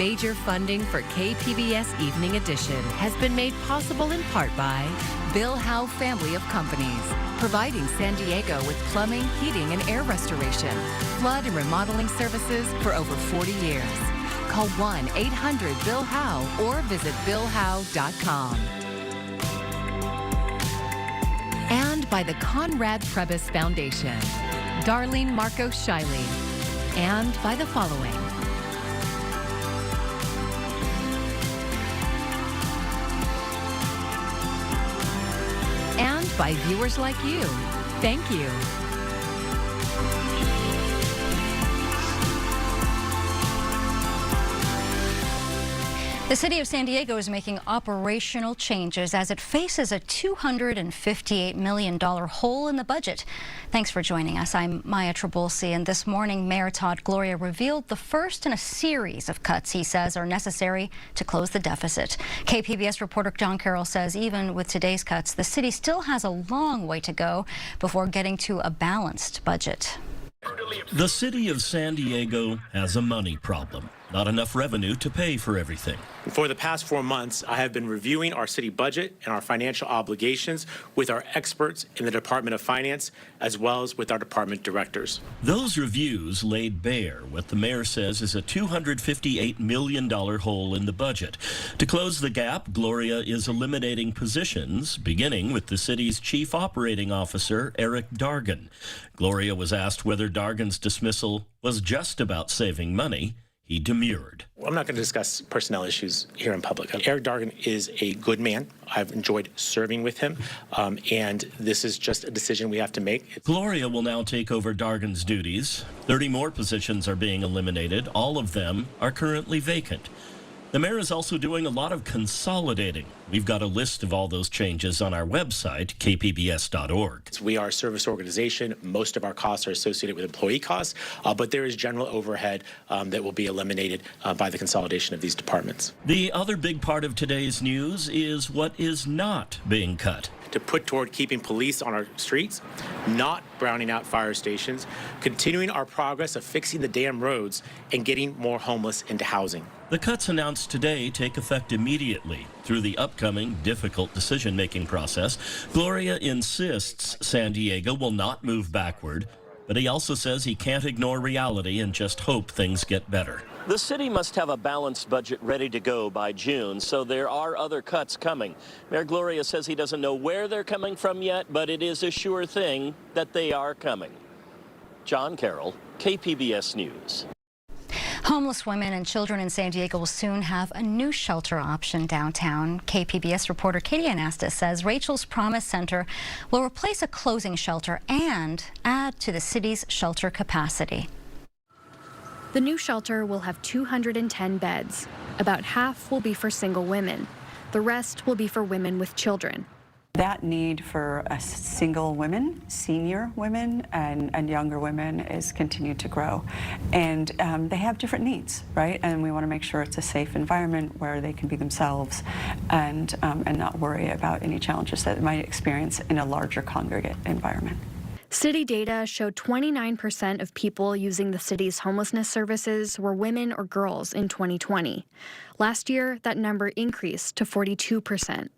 Major funding for KPBS Evening Edition has been made possible in part by Bill Howe Family of Companies, providing San Diego with plumbing, heating, and air restoration, flood and remodeling services for over 40 years. Call 1-800-BILL-HOWE or visit BillHowe.com. And by the Conrad Trebas Foundation, Darlene Marcos Shiley, and by the following. And by viewers like you. Thank you. The city of San Diego is making operational changes as it faces a $258 million hole in the budget. Thanks for joining us. I'm Maya Trabulsi, and this morning, Mayor Todd Gloria revealed the first in a series of cuts he says are necessary to close the deficit. KPBS reporter John Carroll says even with today's cuts, the city still has a long way to go before getting to a balanced budget. The city of San Diego has a money problem. Not enough revenue to pay for everything. For the past 4 months, I have been reviewing our city budget and our financial obligations with our experts in the Department of Finance, as well as with our department directors. Those reviews laid bare what the mayor says is a $258 million hole in the budget. To close the gap, Gloria is eliminating positions, beginning with the city's chief operating officer, Eric Dargan. Gloria was asked whether Dargan's dismissal was just about saving money. He demurred. I'm not going to discuss personnel issues here in public. Eric Dargan is a good man. I've enjoyed serving with him, and this is just a decision we have to make. Gloria will now take over Dargan's duties. 30 more positions are being eliminated. All of them are currently vacant. The mayor is also doing a lot of consolidating. We've got a list of all those changes on our website, kpbs.org. We are a service organization. Most of our costs are associated with employee costs, but there is general overhead that will be eliminated by the consolidation of these departments. The other big part of today's news is what is not being cut. To put toward keeping police on our streets, not browning out fire stations, continuing our progress of fixing the damn roads, and getting more homeless into housing. The cuts announced today take effect immediately. Through the upcoming difficult decision-making process, Gloria insists San Diego will not move backward, but he also says he can't ignore reality and just hope things get better. The city must have a balanced budget ready to go by June, so there are other cuts coming. Mayor Gloria says he doesn't know where they're coming from yet, but it is a sure thing that they are coming. John Carroll, KPBS News. Homeless women and children in San Diego will soon have a new shelter option downtown. KPBS reporter Katie Anastas says Rachel's Promise Center will replace a closing shelter and add to the city's shelter capacity. The new shelter will have 210 beds. About half will be for single women. The rest will be for women with children. That need for single women, senior women, and younger women is continued to grow. And they have different needs, right? And we want to make sure it's a safe environment where they can be themselves and not worry about any challenges that they might experience in a larger congregate environment. City data showed 29% of people using the city's homelessness services were women or girls in 2020. Last year, that number increased to 42%.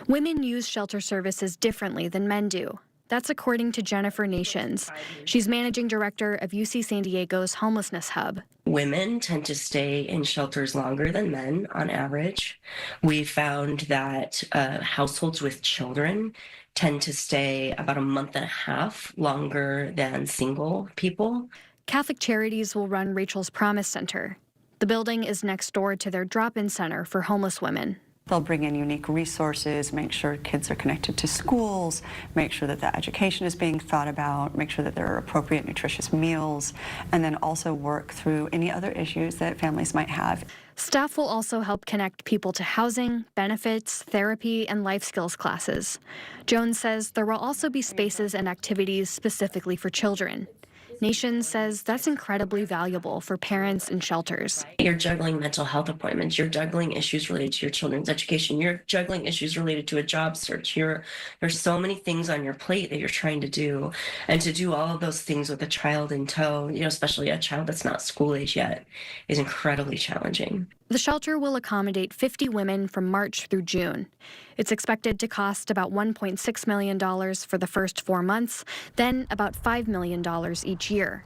Women use shelter services differently than men do. That's according to Jennifer Nations. She's managing director of UC San Diego's homelessness hub. Women tend to stay in shelters longer than men on average. We found that households with children tend to stay about a month and a half longer than single people. Catholic Charities will run Rachel's Promise Center. The building is next door to their drop-in center for homeless women. They'll bring in unique resources, make sure kids are connected to schools, make sure that the education is being thought about, make sure that there are appropriate nutritious meals, and then also work through any other issues that families might have. Staff will also help connect people to housing, benefits, therapy, and life skills classes. Jones says there will also be spaces and activities specifically for children. Nation says that's incredibly valuable for parents and shelters. You're juggling mental health appointments. You're juggling issues related to your children's education. You're juggling issues related to a job search. There's so many things on your plate that you're trying to do. And to do all of those things with a child in tow, especially a child that's not school age yet, is incredibly challenging. The shelter will accommodate 50 women from March through June. It's expected to cost about $1.6 million for the first 4 months, then about $5 million each year.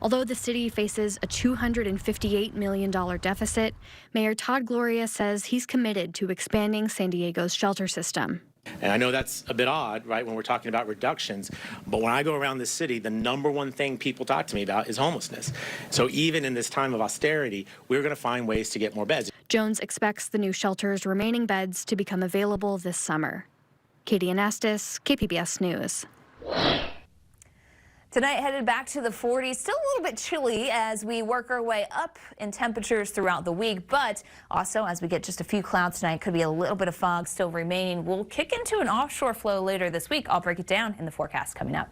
Although the city faces a $258 million deficit, Mayor Todd Gloria says he's committed to expanding San Diego's shelter system. And I know that's a bit odd, right, when we're talking about reductions, but when I go around the city, the number one thing people talk to me about is homelessness. So even in this time of austerity, we're going to find ways to get more beds. Jones expects the new shelter's remaining beds to become available this summer. Katie Anastas, KPBS News. Tonight, headed back to the 40s, still a little bit chilly as we work our way up in temperatures throughout the week, but also as we get just a few clouds tonight, could be a little bit of fog still remaining. We'll kick into an offshore flow later this week. I'll break it down in the forecast coming up.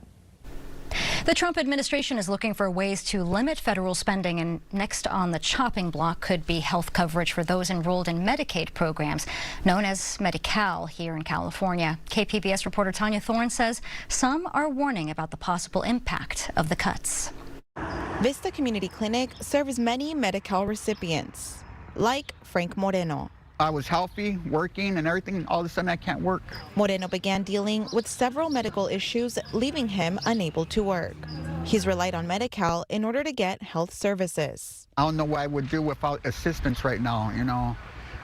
The Trump administration is looking for ways to limit federal spending, and next on the chopping block could be health coverage for those enrolled in Medicaid programs, known as Medi-Cal here in California. KPBS reporter Tanya Thorne says some are warning about the possible impact of the cuts. Vista Community Clinic serves many Medi-Cal recipients, like Frank Moreno. I was healthy, working and everything. All of a sudden, I can't work. Moreno began dealing with several medical issues, leaving him unable to work. He's relied on Medi-Cal in order to get health services. I don't know what I would do without assistance right now,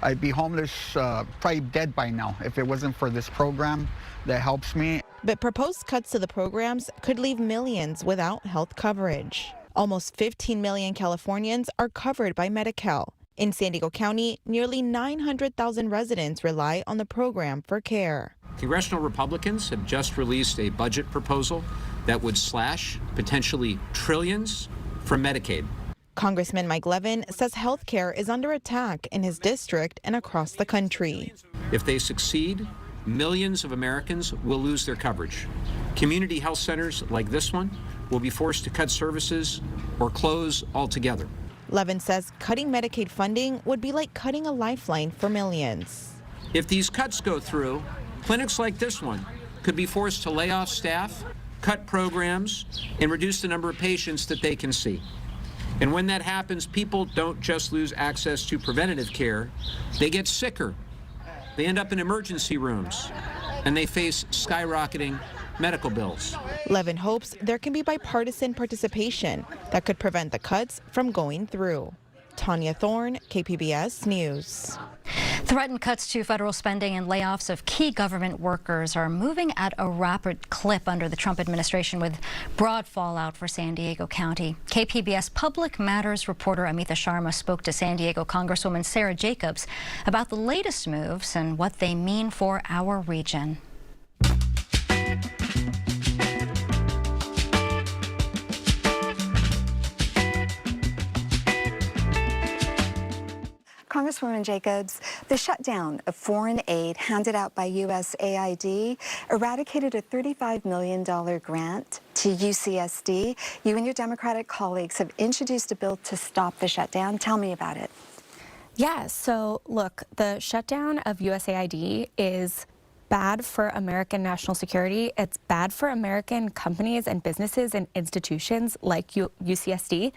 I'd be homeless, probably dead by now if it wasn't for this program that helps me. But proposed cuts to the programs could leave millions without health coverage. Almost 15 million Californians are covered by Medi-Cal. In San Diego County, nearly 900,000 residents rely on the program for care. Congressional Republicans have just released a budget proposal that would slash potentially trillions from Medicaid. Congressman Mike Levin says health care is under attack in his district and across the country. If they succeed, millions of Americans will lose their coverage. Community health centers like this one will be forced to cut services or close altogether. Levin says cutting Medicaid funding would be like cutting a lifeline for millions. If these cuts go through, clinics like this one could be forced to lay off staff, cut programs, and reduce the number of patients that they can see. And when that happens, people don't just lose access to preventative care, they get sicker. They end up in emergency rooms, and they face skyrocketing medical bills. Levin hopes there can be bipartisan participation that could prevent the cuts from going through. Tanya Thorne, KPBS News. Threatened cuts to federal spending and layoffs of key government workers are moving at a rapid clip under the Trump administration, with broad fallout for San Diego County. KPBS Public Matters reporter Amita Sharma spoke to San Diego Congresswoman Sarah Jacobs about the latest moves and what they mean for our region. Congresswoman Jacobs, the shutdown of foreign aid handed out by USAID eradicated a $35 million grant to UCSD. You and your Democratic colleagues have introduced a bill to stop the shutdown. Tell me about it. Yeah, so look, the shutdown of USAID is bad for American national security. It's bad for American companies and businesses and institutions like UCSD.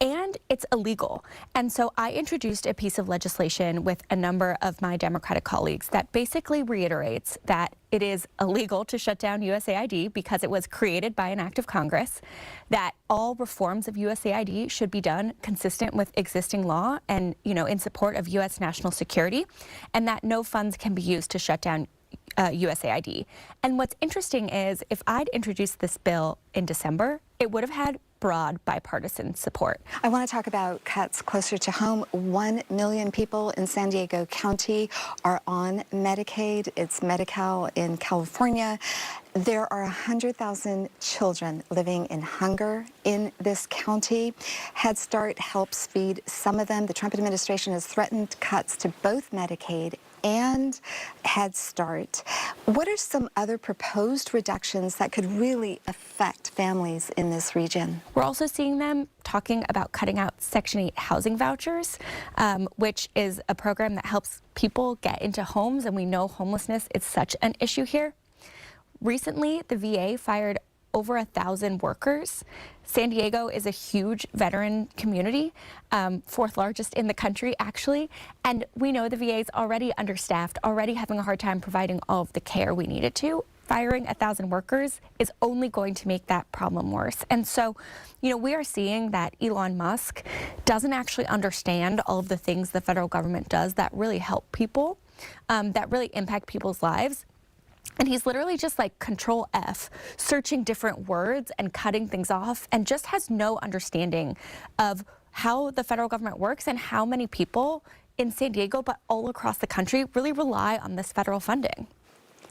And it's illegal. And so I introduced a piece of legislation with a number of my Democratic colleagues that basically reiterates that it is illegal to shut down USAID because it was created by an act of Congress, that all reforms of USAID should be done consistent with existing law and, in support of U.S. national security, and that no funds can be used to shut down USAID. And what's interesting is if I'd introduced this bill in December, it would have had broad bipartisan support. I want to talk about cuts closer to home. 1 million people in San Diego County are on Medicaid. It's Medi-Cal in California. There are 100,000 children living in hunger in this county. Head Start helps feed some of them. The Trump administration has threatened cuts to both Medicaid and Head Start. What are some other proposed reductions that could really affect families in this region? We're also seeing them talking about cutting out Section 8 housing vouchers, which is a program that helps people get into homes, and we know homelessness is such an issue here. Recently, the VA fired over 1,000 workers. San Diego is a huge veteran community, fourth largest in the country, actually. And we know the VA is already understaffed, already having a hard time providing all of the care we need it to. Firing 1,000 workers is only going to make that problem worse. And so, we are seeing that Elon Musk doesn't actually understand all of the things the federal government does that really help people, that really impact people's lives. And he's literally just like Control F, searching different words and cutting things off, and just has no understanding of how the federal government works and how many people in San Diego, but all across the country, really rely on this federal funding.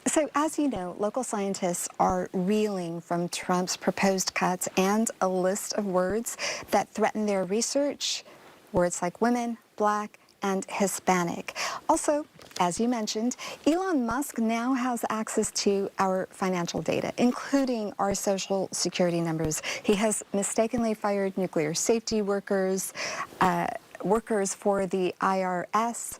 So as you know, local scientists are reeling from Trump's proposed cuts and a list of words that threaten their research. Words like women, black, and Hispanic. Also, as you mentioned, Elon Musk now has access to our financial data, including our social security numbers. He has mistakenly fired nuclear safety workers, workers for the IRS.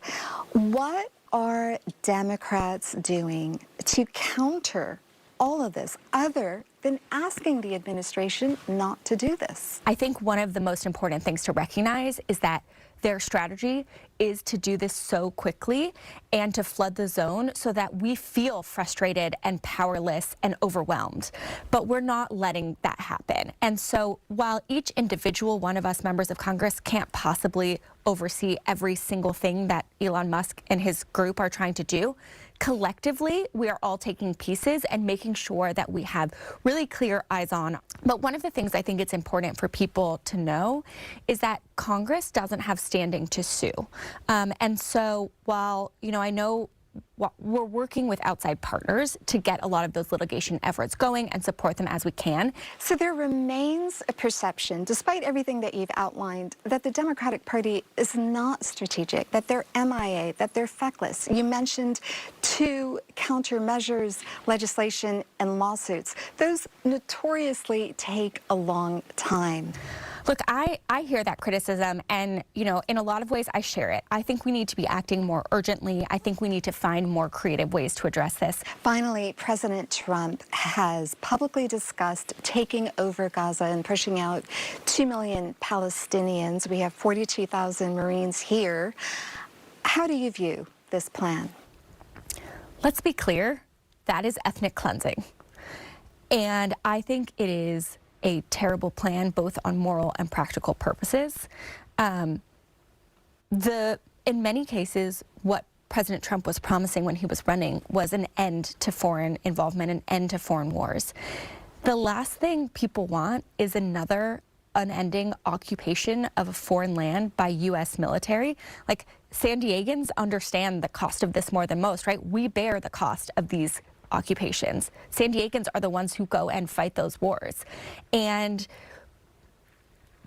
What are Democrats doing to counter all of this, other than asking the administration not to do this? I think one of the most important things to recognize is that their strategy is to do this so quickly and to flood the zone so that we feel frustrated and powerless and overwhelmed. But we're not letting that happen. And so while each individual one of us members of Congress can't possibly oversee every single thing that Elon Musk and his group are trying to do, collectively, we are all taking pieces and making sure that we have really clear eyes on. But one of the things I think it's important for people to know is that Congress doesn't have standing to sue. And so while, I know we're working with outside partners to get a lot of those litigation efforts going and support them as we can. So there remains a perception, despite everything that you've outlined, that the Democratic Party is not strategic, that they're MIA, that they're feckless. You mentioned 2 countermeasures, legislation, and lawsuits. Those notoriously take a long time. Look, I hear that criticism, and, in a lot of ways, I share it. I think we need to be acting more urgently. I think we need to find more creative ways to address this. Finally, President Trump has publicly discussed taking over Gaza and pushing out 2 million Palestinians. We have 42,000 Marines here. How do you view this plan? Let's be clear, that is ethnic cleansing. And I think it is a terrible plan, both on moral and practical purposes. In many cases, what President Trump was promising when he was running was an end to foreign involvement, an end to foreign wars. The last thing people want is another unending occupation of a foreign land by U.S. military. Like, San Diegans understand the cost of this more than most, right? We bear the cost of these occupations. San Diegans are the ones who go and fight those wars. And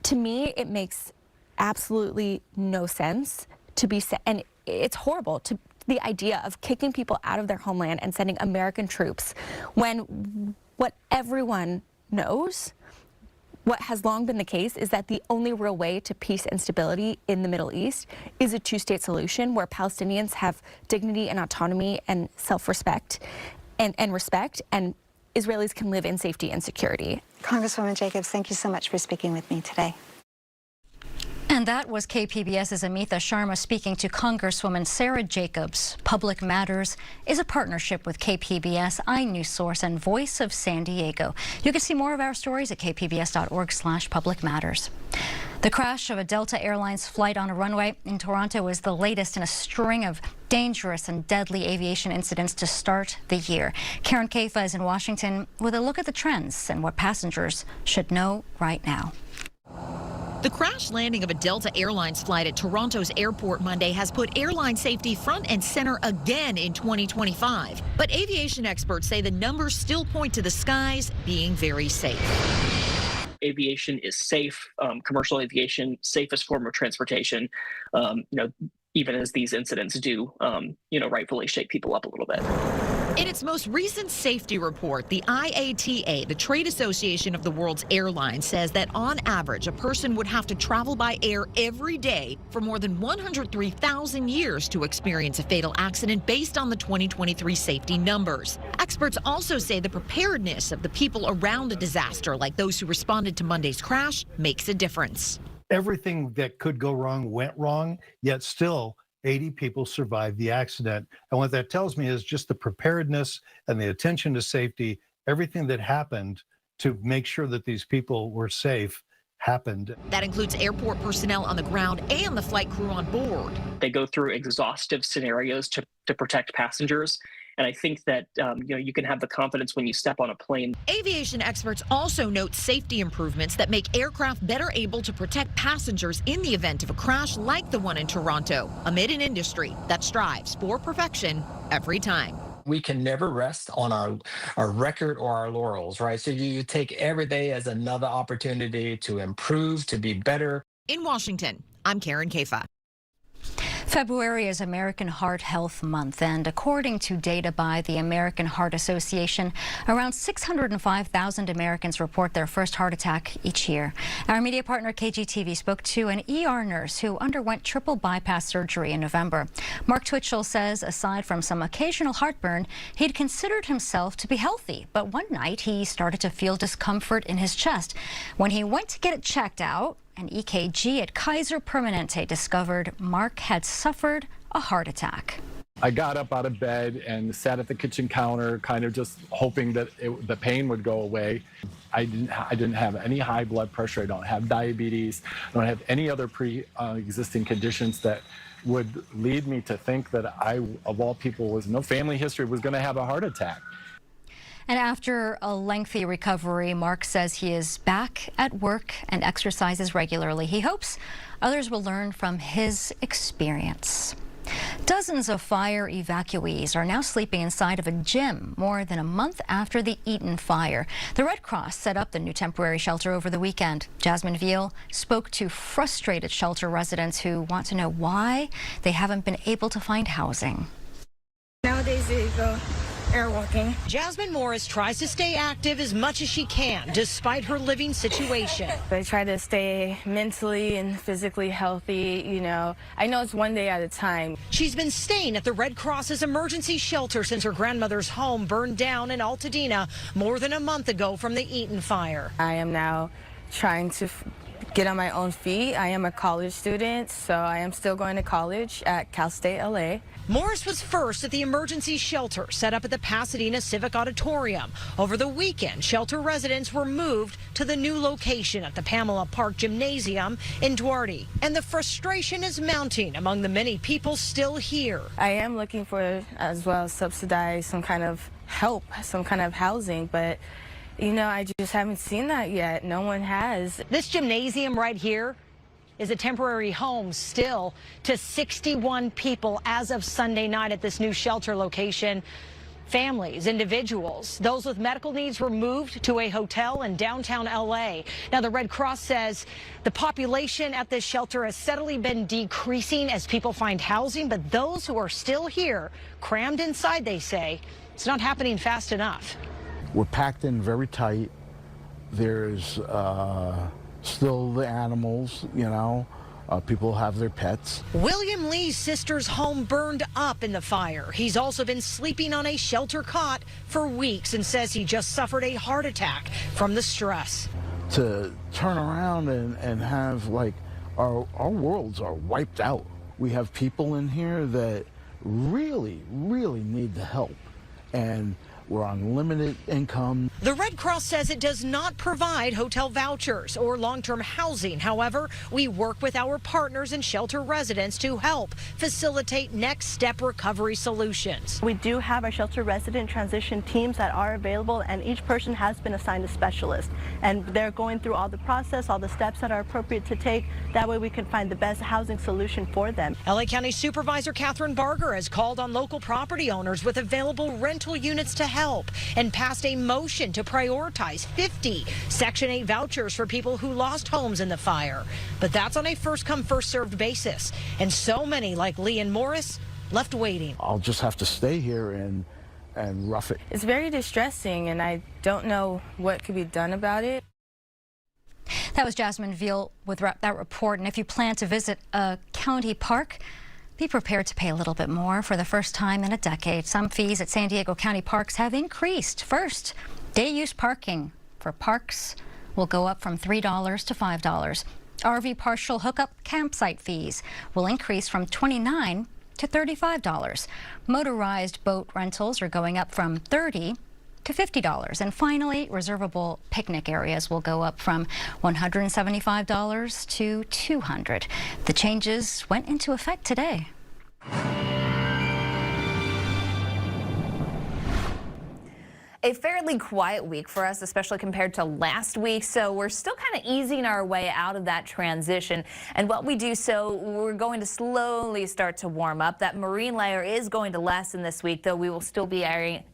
to me, it makes absolutely no sense to be, and it's horrible, to the idea of kicking people out of their homeland and sending American troops when what everyone knows, what has long been the case, is that the only real way to peace and stability in the Middle East is a 2-state solution where Palestinians have dignity and autonomy and self-respect and respect, and Israelis can live in safety and security. Congresswoman Jacobs, thank you so much for speaking with me today. And that was KPBS's Amitha Sharma speaking to Congresswoman Sarah Jacobs. Public Matters is a partnership with KPBS, iNewsSource, and Voice of San Diego. You can see more of our stories at kpbs.org/publicmatters. The crash of a Delta Airlines flight on a runway in Toronto is the latest in a string of dangerous and deadly aviation incidents to start the year. Karen Kaifa is in Washington with a look at the trends and what passengers should know right now. The crash landing of a Delta Airlines flight at Toronto's airport Monday has put airline safety front and center again in 2025. But aviation experts say the numbers still point to the skies being very safe. Aviation is safe, commercial aviation, safest form of transportation. even as these incidents do, rightfully shake people up a little bit. In its most recent safety report, the IATA, the trade association of the world's airlines, says that on average, a person would have to travel by air every day for more than 103,000 years to experience a fatal accident based on the 2023 safety numbers. Experts also say the preparedness of the people around a disaster, like those who responded to Monday's crash, makes a difference. Everything that could go wrong went wrong, yet still 80 people survived the accident. And what that tells me is just the preparedness and the attention to safety, everything that happened to make sure that these people were safe happened. That includes airport personnel on the ground and the flight crew on board. They go through exhaustive scenarios to protect passengers. And I think that you can have the confidence when you step on a plane. Aviation experts also note safety improvements that make aircraft better able to protect passengers in the event of a crash like the one in Toronto, amid an industry that strives for perfection every time. We can never rest on our record or our laurels, right? So you take every day as another opportunity to improve, to be better. In Washington, I'm Karen Kafa. February is American Heart Health Month, and according to data by the American Heart Association, around 605,000 Americans report their first heart attack each year. Our media partner KGTV spoke to an ER nurse who underwent triple bypass surgery in November. Mark Twitchell says aside from some occasional heartburn, he'd considered himself to be healthy, but one night he started to feel discomfort in his chest. When he went to get it checked out, an EKG at Kaiser Permanente discovered Mark had suffered a heart attack. I got up out of bed and sat at the kitchen counter, kind of just hoping that the pain would go away. I didn't have any high blood pressure. I don't have diabetes. I don't have any other pre-existing conditions that would lead me to think that I, of all people, with no family history, was going to have a heart attack. And after a lengthy recovery, Mark says he is back at work and exercises regularly. He hopes others will learn from his experience. Dozens of fire evacuees are now sleeping inside of a gym more than a month after the Eaton fire. The Red Cross set up the new temporary shelter over the weekend. Jasmine Veal spoke to frustrated shelter residents who want to know why they haven't been able to find housing. Nowadays they go airwalking. Jasmine Morris tries to stay active as much as she can despite her living situation. I try to stay mentally and physically healthy, I know it's one day at a time. She's been staying at the Red Cross's emergency shelter since her grandmother's home burned down in Altadena more than a month ago from the Eaton fire. I am now trying to get on my own feet. I am a college student, so I am still going to college at Cal State LA. Morris was first at the emergency shelter set up at the Pasadena Civic Auditorium. Over the weekend, shelter residents were moved to the new location at the Pamela Park Gymnasium in Duarte. And the frustration is mounting among the many people still here. I am looking for, as well, subsidized some kind of help, some kind of housing, but I just haven't seen that yet. No one has. This gymnasium right here is a temporary home still to 61 people as of Sunday night at this new shelter location. Families, individuals, those with medical needs were moved to a hotel in downtown LA. Now, the Red Cross says the population at this shelter has steadily been decreasing as people find housing, but those who are still here, crammed inside, they say, it's not happening fast enough. We're packed in very tight. There's still the animals, people have their pets. William Lee's sister's home burned up in the fire. He's also been sleeping on a shelter cot for weeks and says he just suffered a heart attack from the stress. To turn around and have, our worlds are wiped out. We have people in here that really, really need the help. And we're on limited income. The Red Cross says it does not provide hotel vouchers or long-term housing. However, we work with our partners and shelter residents to help facilitate next step recovery solutions. We do have our shelter resident transition teams that are available, and each person has been assigned a specialist. And they're going through all the process, all the steps that are appropriate to take. That way we can find the best housing solution for them. LA County Supervisor Catherine Barger has called on local property owners with available rental units to help and passed a motion to prioritize 50 Section 8 vouchers for people who lost homes in the fire. But that's on a first-come, first-served basis. And so many, like Lee and Morris, left waiting. I'll just have to stay here and rough it. It's very distressing, and I don't know what could be done about it. That was Jasmine Veal with that report. And if you plan to visit a county park, be prepared to pay a little bit more. For the first time in a decade, some fees at San Diego County parks have increased. First, day-use parking for parks will go up from $3 to $5. RV partial hookup campsite fees will increase from $29 to $35. Motorized boat rentals are going up from $30 to $50. And finally, reservable picnic areas will go up from $175 to $200. The changes went into effect today. A fairly quiet week for us, especially compared to last week, so we're still kind of easing our way out of that transition. And while we do so, we're going to slowly start to warm up. That marine layer is going to lessen this week, though we will still be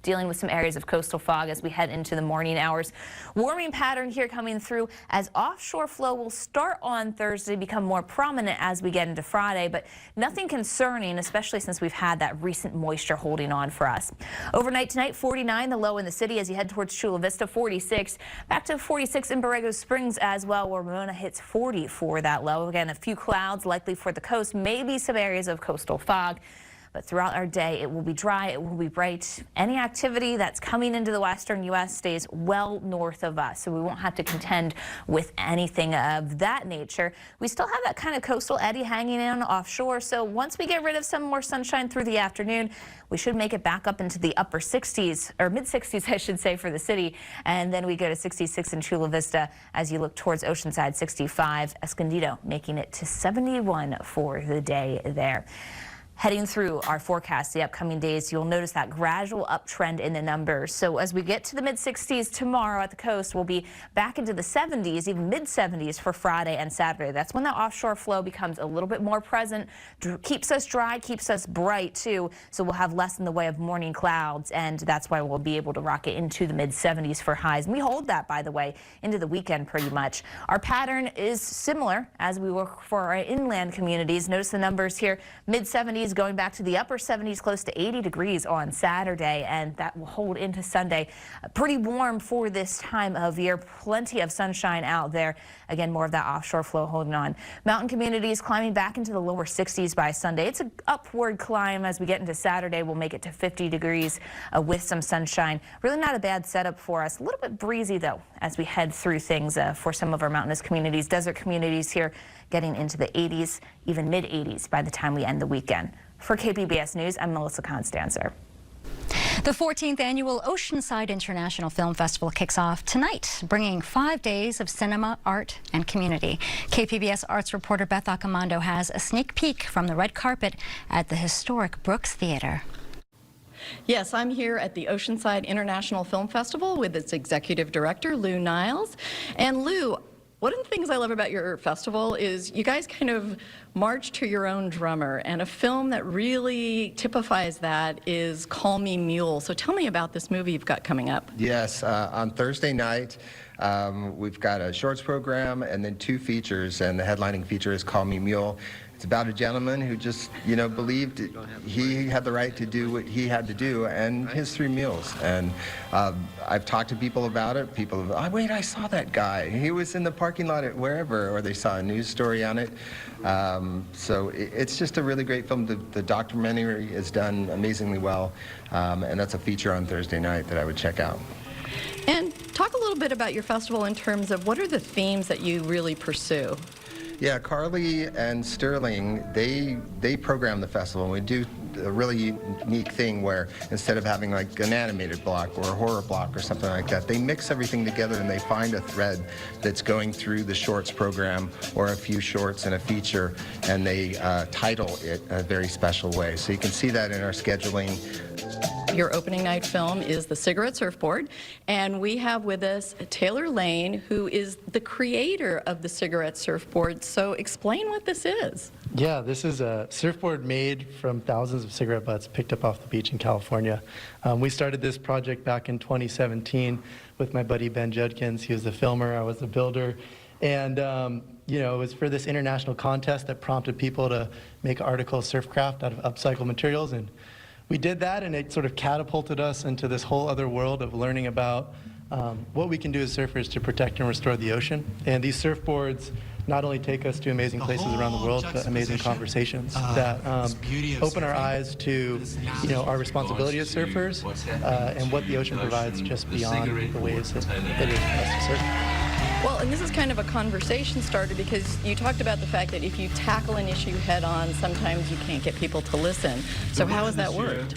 dealing with some areas of coastal fog as we head into the morning hours. Warming pattern here coming through as offshore flow will start on Thursday, become more prominent as we get into Friday, but nothing concerning, especially since we've had that recent moisture holding on for us. Overnight tonight, 49, the low in the city as you head towards Chula Vista, 46. Back to 46 in Borrego Springs as well, where Ramona hits 40 for that low. Again, a few clouds likely for the coast, maybe some areas of coastal fog. But throughout our day, it will be dry, it will be bright. Any activity that's coming into the western U.S. stays well north of us, so we won't have to contend with anything of that nature. We still have that kind of coastal eddy hanging in offshore, so once we get rid of some more sunshine through the afternoon, we should make it back up into the upper 60s, or mid-60s, I should say, for the city. And then we go to 66 in Chula Vista as you look towards Oceanside, 65. Escondido making it to 71 for the day there. Heading through our forecast the upcoming days, you'll notice that gradual uptrend in the numbers. So as we get to the mid-60s tomorrow at the coast, we'll be back into the 70s, even mid-70s for Friday and Saturday. That's when that offshore flow becomes a little bit more present, keeps us dry, keeps us bright too. So we'll have less in the way of morning clouds, and that's why we'll be able to rock it into the mid-70s for highs. And we hold that, by the way, into the weekend pretty much. Our pattern is similar as we work for our inland communities. Notice the numbers here, mid-70s going back to the upper 70s, close to 80 degrees on Saturday, and that will hold into Sunday. Pretty warm for this time of year. Plenty of sunshine out there. Again, more of that offshore flow holding on. Mountain communities climbing back into the lower 60s by Sunday. It's an upward climb as we get into Saturday. We'll make it to 50 degrees with some sunshine. Really not a bad setup for us. A little bit breezy, though, as we head through things for some of our mountainous communities. Desert communities here getting into the 80s, even mid-80s by the time we end the weekend. For KPBS News, I'm Melissa Constanzer. The 14th annual Oceanside International Film Festival kicks off tonight, bringing 5 days of cinema, art, and community. KPBS arts reporter Beth Accomando has a sneak peek from the red carpet at the historic Brooks Theater. Yes, I'm here at the Oceanside International Film Festival with its executive director, Lou Niles. And Lou, one of the things I love about your festival is you guys kind of march to your own drummer, and a film that really typifies that is Call Me Mule. So tell me about this movie you've got coming up. Yes, on Thursday night, we've got a shorts program and then 2 features, and the headlining feature is Call Me Mule. It's about a gentleman who just, believed he had the right to do what he had to do and his 3 mules. And I've talked to people about it. People have, oh, wait, I saw that guy. He was in the parking lot at wherever, or they saw a news story on it. So it's just a really great film. The documentary is done amazingly well, and that's a feature on Thursday night that I would check out. And talk a little bit about your festival in terms of what are the themes that you really pursue? Yeah, Carly and Sterling, they program the festival, and we do a really unique thing where instead of having like an animated block or a horror block or something like that, they mix everything together and they find a thread that's going through the shorts program or a few shorts and a feature, and they title it a very special way. So you can see that in our scheduling. Your opening night film is The Cigarette Surfboard, and we have with us Taylor Lane, who is the creator of The Cigarette Surfboard. So explain what this is. Yeah, this is a surfboard made from thousands of cigarette butts picked up off the beach in California. We started this project back in 2017 with my buddy Ben Judkins. He was the filmer, I was the builder. And you know, it was for this international contest that prompted people to make articles of surfcraft out of upcycled materials. And we did that, and it sort of catapulted us into this whole other world of learning about what we can do as surfers to protect and restore the ocean. And these surfboards not only take us to amazing places around the world, but amazing conversations that open our eyes to, you know, our responsibility as surfers and what the ocean provides just beyond the waves that it is for us to surf. Well, and this is kind of a conversation starter because you talked about the fact that if you tackle an issue head on, sometimes you can't get people to listen. So how has that worked?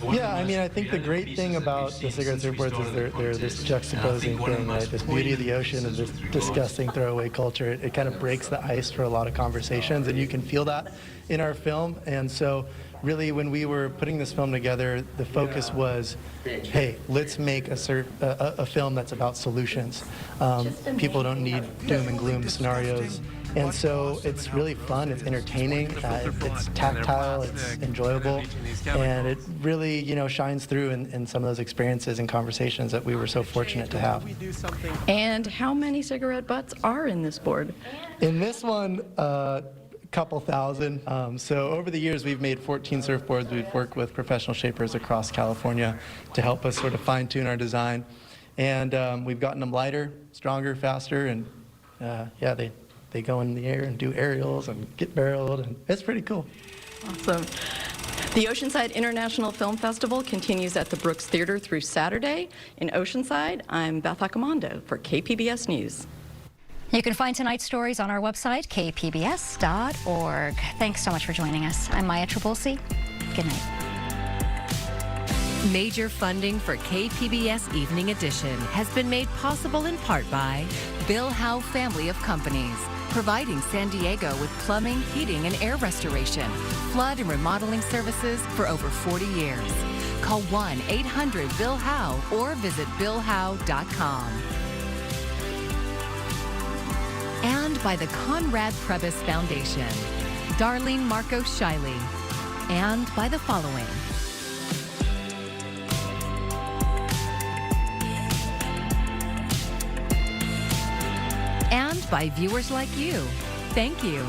Yeah, I mean, I think the great thing about the cigarette surfboards is they're this juxtaposing thing, right? This beauty of the ocean and this disgusting throwaway culture. It kind of breaks the ice for a lot of conversations, and you can feel that in our film. And so really, when we were putting this film together, the focus was, hey, let's make a film that's about solutions. People don't need doom and gloom scenarios. And so it's really fun, it's entertaining, it's tactile, it's enjoyable, and it really, you know, shines through in some of those experiences and conversations that we were so fortunate to have. And how many cigarette butts are in this board? In this one, couple thousand. So over the years, we've made 14 surfboards. We've worked with professional shapers across California to help us sort of fine-tune our design. And we've gotten them lighter, stronger, faster, and yeah, they go in the air and do aerials and get barreled, and it's pretty cool. Awesome. The Oceanside International Film Festival continues at the Brooks Theater through Saturday in Oceanside. I'm Beth Accomando for KPBS News. You can find tonight's stories on our website, kpbs.org. Thanks so much for joining us. I'm Maya Trabulsi. Good night. Major funding for KPBS Evening Edition has been made possible in part by Bill Howe Family of Companies, providing San Diego with plumbing, heating, and air restoration, flood and remodeling services for over 40 years. Call 1-800-BILL-HOWE or visit billhowe.com. And by the Conrad Prebys Foundation, Darlene Marcos Shiley, and by the following. And by viewers like you. Thank you.